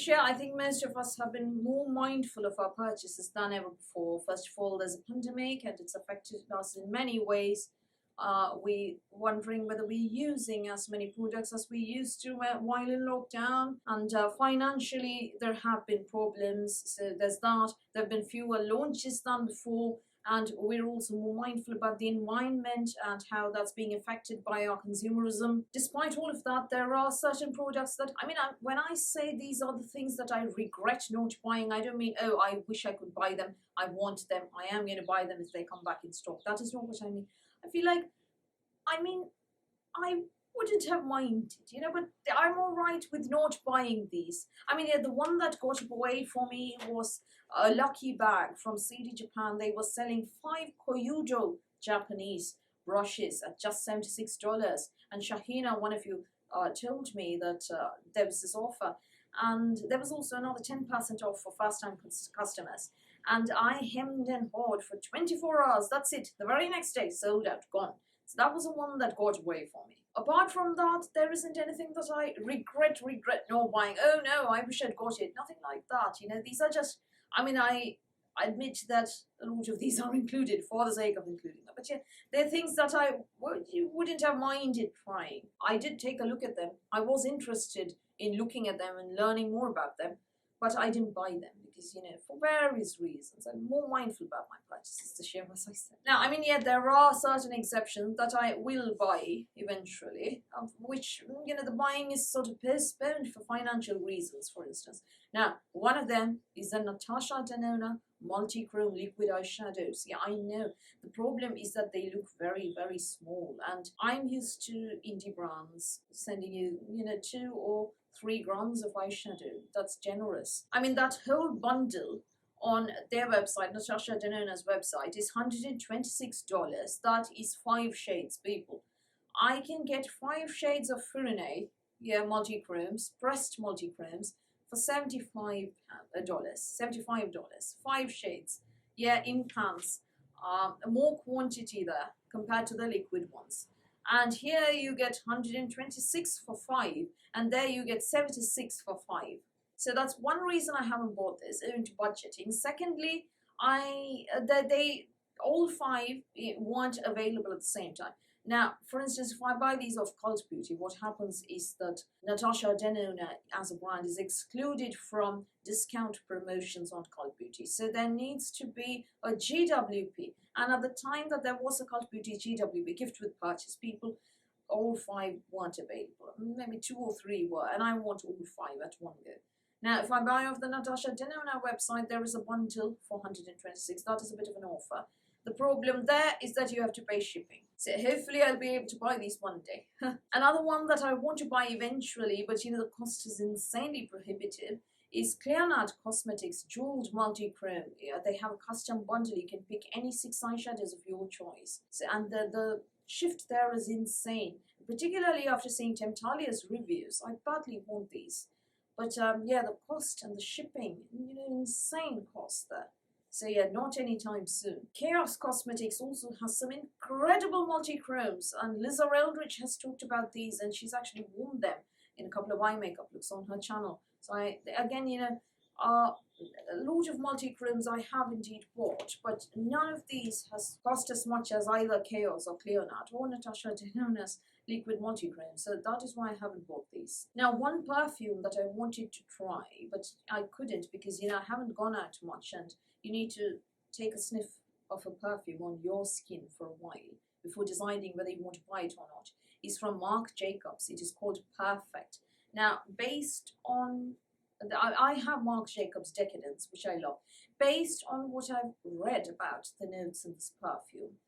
yeah, I think most of us have been more mindful of our purchases than ever before. First of all, there's a pandemic and it's affected us in many ways. We wondering whether we're using as many products as we used to while in lockdown, and financially there have been problems. So there's that. There have been fewer launches than before, and we're also more mindful about the environment and how that's being affected by our consumerism. Despite all of that, there are certain products that, when I say these are the things that I regret not buying, I don't mean, oh, I wish I could buy them, I want them, I am going to buy them if they come back in stock. That is not what I mean. I feel like, I wouldn't have minded, but I'm all right with not buying these. The one that got away for me was a lucky bag from CD Japan. They were selling 5 Koyudo Japanese brushes at just $76. And Shahina, one of you, told me that there was this offer. And there was also another 10% off for first-time customers. And I hemmed and hawed for 24 hours. That's it. The very next day, sold out, gone. So that was the one that got away for me. Apart from that, there isn't anything that I regret not buying. Oh no, I wish I'd got it. Nothing like that. These are just, I admit that a lot of these are included for the sake of including them. But yeah, they're things that I wouldn't have minded trying. I did take a look at them. I was interested in looking at them and learning more about them. But I didn't buy them because, for various reasons, I'm more mindful about my purchases this year, as I said. Now, there are certain exceptions that I will buy eventually, which, the buying is sort of postponed for financial reasons, for instance. Now, one of them is the Natasha Denona multi-chrome liquid eyeshadows. Yeah, I know. The problem is that they look very, very small, and I'm used to indie brands sending you, 2 or 3 grams of eyeshadow. That's generous. That whole bundle on their website, Natasha Denona's website, is $126. That is 5 shades, people. I can get 5 shades of Furine, multi-chromes, pressed multi-chromes, for $75. $75. 5 shades. In pans. More quantity there compared to the liquid ones. And here you get 126 for 5, and there you get 76 for 5. So that's one reason I haven't bought this, owing to budgeting. Secondly, they all 5 weren't available at the same time. Now, for instance, if I buy these off Cult Beauty, what happens is that Natasha Denona as a brand is excluded from discount promotions on Cult Beauty. So there needs to be a GWP. And at the time that there was a Cult Beauty GWP, gift with purchase, people, all 5 weren't available. Maybe 2 or 3 were, and I want all 5 at one go. Now, if I buy off the Natasha Denona website, there is a bundle for $126. That is a bit of an offer. The problem there is that you have to pay shipping. So hopefully I'll be able to buy these one day. Another one that I want to buy eventually, but the cost is insanely prohibitive, is Clearnat Cosmetics Jeweled Multi-Chrome. They have a custom bundle. You can pick any 6 eyeshadows of your choice. So, and the shift there is insane. Particularly after seeing Temptalia's reviews, I badly want these. But the cost and the shipping, insane cost there. So not anytime soon. Chaos Cosmetics also has some incredible multi-chromes, and Liza Eldridge has talked about these, and she's actually worn them in a couple of eye makeup looks on her channel. So a lot of multi-chromes I have indeed bought, but none of these has cost as much as either Chaos or Clearnat or Natasha Denona's liquid multi-chrome, so that is why I haven't bought these. Now, one perfume that I wanted to try, but I couldn't because, I haven't gone out much, and you need to take a sniff of a perfume on your skin for a while before deciding whether you want to buy it or not, is from Marc Jacobs. It is called Perfect. Now, based on, I have Marc Jacobs Decadence, which I love. Based on what I've read about the notes in this perfume,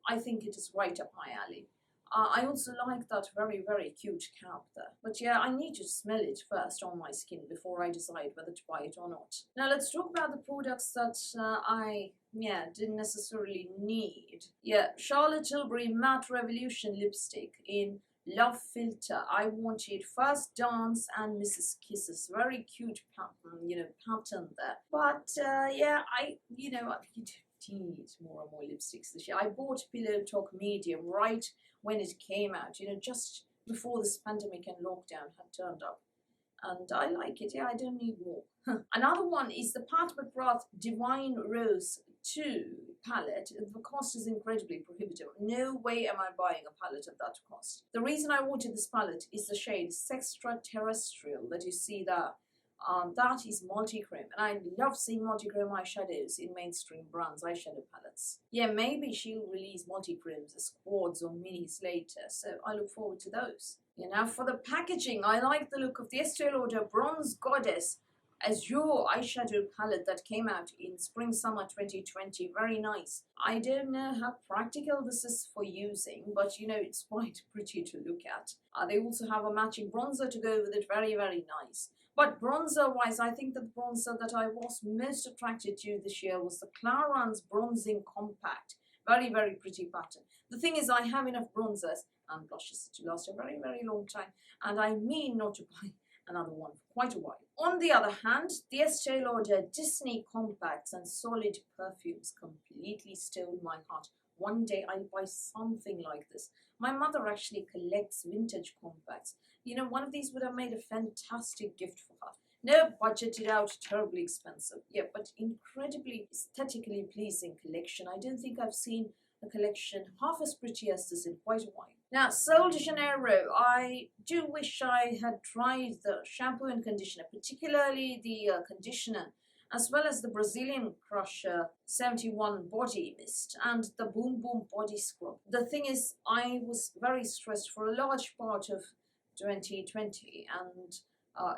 I think it is right up my alley. I also like that very, very cute cap there. But I need to smell it first on my skin before I decide whether to buy it or not. Now let's talk about the products that I didn't necessarily need. Charlotte Tilbury Matte Revolution lipstick in Love Filter. I wanted First Dance and Mrs. Kisses. Very cute pattern there. But I need more and more lipsticks this year. I bought Pillow Talk Medium right when it came out, just before this pandemic and lockdown had turned up. and I like it. Yeah, I don't need more. Another one is the Pat McGrath Divine Rose 2 palette. The cost is incredibly prohibitive. No way am I buying a palette at that cost. The reason I wanted this palette is the shade Sextra Terrestrial that you see there. That is multi-cream, and I love seeing multi-cream eyeshadows in mainstream brands' eyeshadow palettes. Yeah, maybe she'll release multi-creams as quads or minis later, so I look forward to those. Yeah, now for the packaging, I like the look of the Estee Lauder Bronze Goddess Azure eyeshadow palette that came out in spring-summer 2020. Very nice. I don't know how practical this is for using, but you know, it's quite pretty to look at. They also have a matching bronzer to go with it. Very, very nice. But bronzer-wise, I think the bronzer that I was most attracted to this year was the Clarins Bronzing Compact. Very, very pretty pattern. The thing is, I have enough bronzers and blushes to last a very, very long time, and I mean not to buy another one for quite a while. On the other hand, the Estee Lauder Disney Compacts and Solid Perfumes completely stole my heart. One day I'll buy something like this. My mother actually collects vintage compacts. You know, one of these would have made a fantastic gift for her. No, budgeted out, terribly expensive. Yeah, but incredibly aesthetically pleasing collection. I don't think I've seen a collection half as pretty as this in quite a while. Now, Sol de Janeiro, I do wish I had tried the shampoo and conditioner, particularly the conditioner, as well as the Brazilian Crusher 71 Body Mist and the Boom Boom Body Scrub. The thing is, I was very stressed for a large part of 2020 and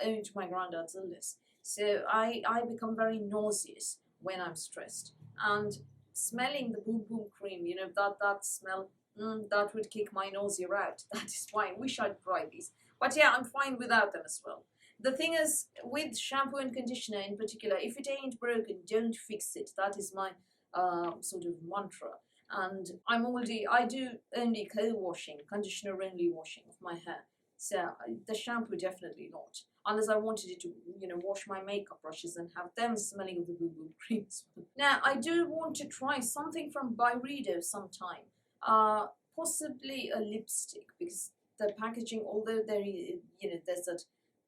owing to my granddad's illness. So I become very nauseous when I'm stressed. And smelling the Boom Boom cream, you know, that smell, that would kick my nausea out. That is why I wish I'd tried these. But yeah, I'm fine without them as well. The thing is, with shampoo and conditioner in particular, if it ain't broken, don't fix it. That is my sort of mantra. And I do only co-washing, conditioner only washing of my hair. So the shampoo definitely not. Unless I wanted it to, you know, wash my makeup brushes and have them smelling of the Boo Boo creams. Now, I do want to try something from Byredo sometime. Possibly a lipstick, because the packaging, although there is, you know, there's that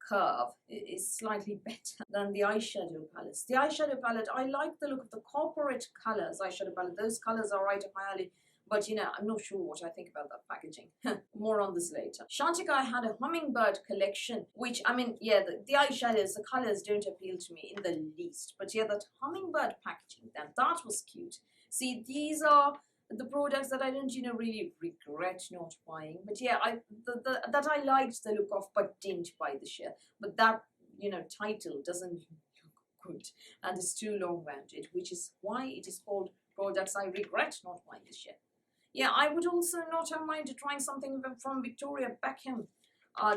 curve, is slightly better than the eyeshadow palettes. The eyeshadow palette, I like the look of the corporate colors eyeshadow palette. Those colors are right up my alley. But, you know, I'm not sure what I think about that packaging. More on this later. Chantecaille had a hummingbird collection, which, I mean, yeah, the eyeshadows, the colors don't appeal to me in the least. But, yeah, that hummingbird packaging, that was cute. See, these are the products that I don't, you know, really regret not buying. But, yeah, that I liked the look of, but didn't buy this year. But that, you know, title doesn't look good and is too long-rounded, which is why it is called Products I Regret Not Buying This Year. Yeah, I would also not have minded trying something from Victoria Beckham.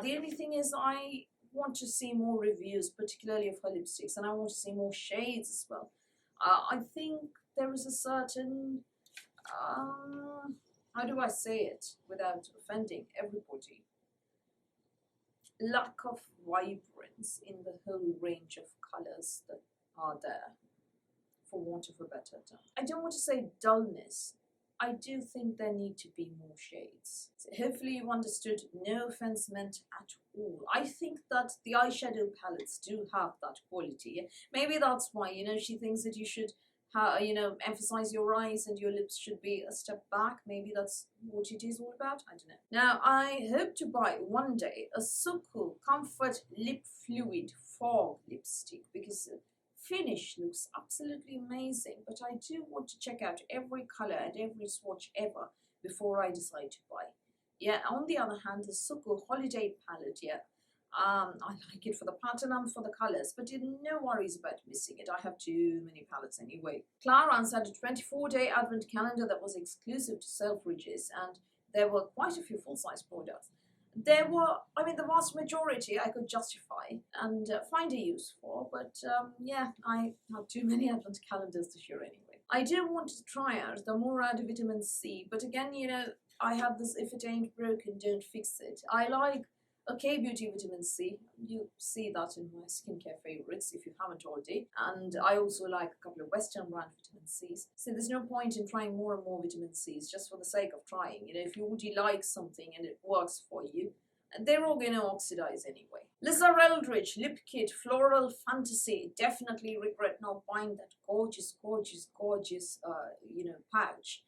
The only thing is I want to see more reviews, particularly of her lipsticks, and I want to see more shades as well. I think there is a certain, how do I say it without offending everybody? Lack of vibrance in the whole range of colours that are there, for want of a better term. I don't want to say dullness. I do think there need to be more shades. So hopefully you understood, no offense meant at all. I think that the eyeshadow palettes do have that quality. Maybe that's why, you know, she thinks that you should, you know, emphasize your eyes and your lips should be a step back. Maybe that's what it is all about. I don't know. Now, I hope to buy one day a Suku Comfort Lip Fluid Fog lipstick, because finish looks absolutely amazing, but I do want to check out every color and every swatch ever before I decide to buy. Yeah, on the other hand, the Suku Holiday palette, yeah, I like it for the pattern and for the colors, but no worries about missing it. I have too many palettes anyway. Clarins had a 24-day advent calendar that was exclusive to Selfridges, and there were quite a few full-size products. There were, I mean, the vast majority I could justify and find a use for, but yeah, I have too many advent calendars this year anyway. I do want to try out the Murad Vitamin C, but again, you know, I have this if it ain't broken, don't fix it. I like a K-Beauty Vitamin C. You see that in my skincare favorites if you haven't already. And I also like a couple of Western brand Vitamin Cs. So there's no point in trying more and more Vitamin Cs just for the sake of trying. You know, if you already like something and it works for you, they're all going to oxidize anyway. Lisa Eldridge Lip Kit Floral Fantasy. Definitely regret not buying that gorgeous, gorgeous, gorgeous, pouch.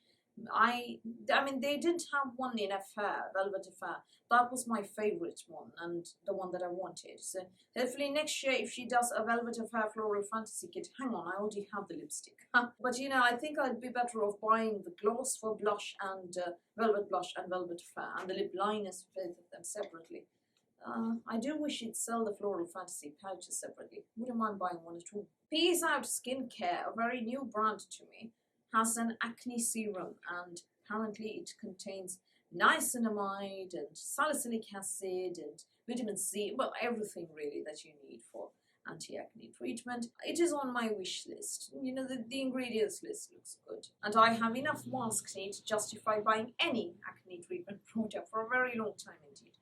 I mean, they didn't have one in Affair, Velvet Affair. That was my favorite one and the one that I wanted. So hopefully next year, if she does a Velvet Affair Floral Fantasy kit, hang on, I already have the lipstick. But I think I'd be better off buying the gloss for blush and Velvet Blush and Velvet Affair, and the lip liners, both of them separately. I do wish you'd sell the Floral Fantasy pouches separately. Wouldn't mind buying one at all. Peace Out Skincare, a very new brand to me, has an acne serum, and apparently it contains niacinamide and salicylic acid and vitamin C, well, everything really that you need for anti-acne treatment. It is on my wish list. The ingredients list looks good, and I have enough masks in it to justify buying any acne treatment product for a very long time indeed.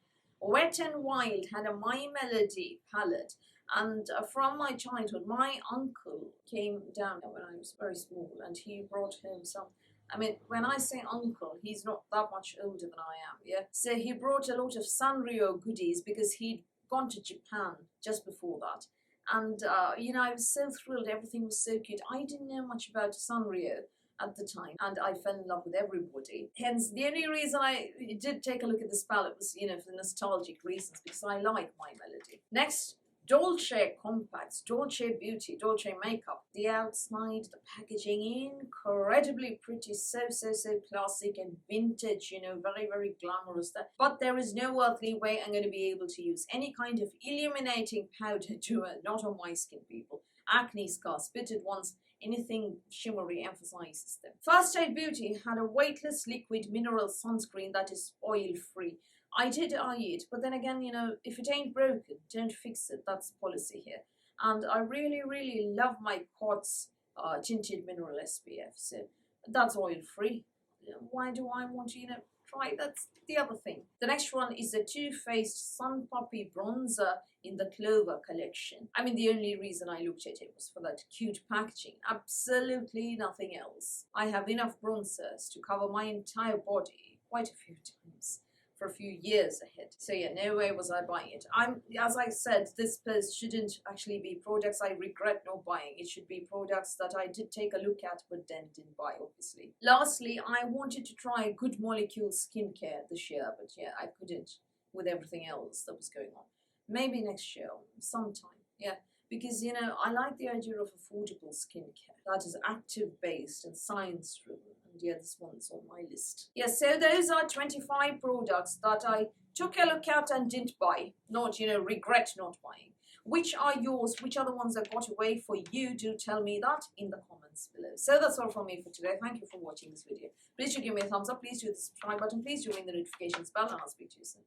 Wet n Wild had a My Melody palette, and from my childhood, my uncle came down when I was very small, and he brought home some. I mean, when I say uncle, he's not that much older than I am, yeah? So he brought a lot of Sanrio goodies because he'd gone to Japan just before that. And, I was so thrilled. Everything was so cute. I didn't know much about Sanrio at the time, and I fell in love with everybody. Hence, the only reason I did take a look at this palette was, for nostalgic reasons, because I like My Melody. Next, Dolce Compacts, Dolce Beauty, Dolce Makeup. The outside, the packaging, incredibly pretty, so classic and vintage, very, very glamorous. But there is no earthly way I'm going to be able to use any kind of illuminating powder to it, not on my skin, people. Acne scars, spitted ones, anything shimmery emphasizes them. First Aid Beauty had a weightless liquid mineral sunscreen that is oil-free. I did eye it, but then again, if it ain't broken, don't fix it. That's the policy here. And I really, really love my Quartz tinted mineral SPF. So that's oil-free. Why do I want to, try? That's the other thing. The next one is the Too Faced Sun Puppy Bronzer in the Clover collection. I mean, the only reason I looked at it was for that cute packaging. Absolutely nothing else. I have enough bronzers to cover my entire body quite a few times for a few years ahead. So yeah, no way was I buying it. As I said, this post shouldn't actually be products I regret not buying. It should be products that I did take a look at but then didn't buy, obviously. Lastly, I wanted to try Good Molecule skincare this year, but yeah, I couldn't with everything else that was going on. Maybe next year, sometime, yeah. Because, I like the idea of affordable skincare that is active-based and science-driven. And yeah, this one's on my list. Yeah, so those are 25 products that I took a look at and didn't buy. Not, regret not buying. Which are yours? Which are the ones that got away for you? Do tell me that in the comments below. So that's all from me for today. Thank you for watching this video. Please do give me a thumbs up. Please do the subscribe button. Please do ring the notifications bell, and I'll speak to you soon.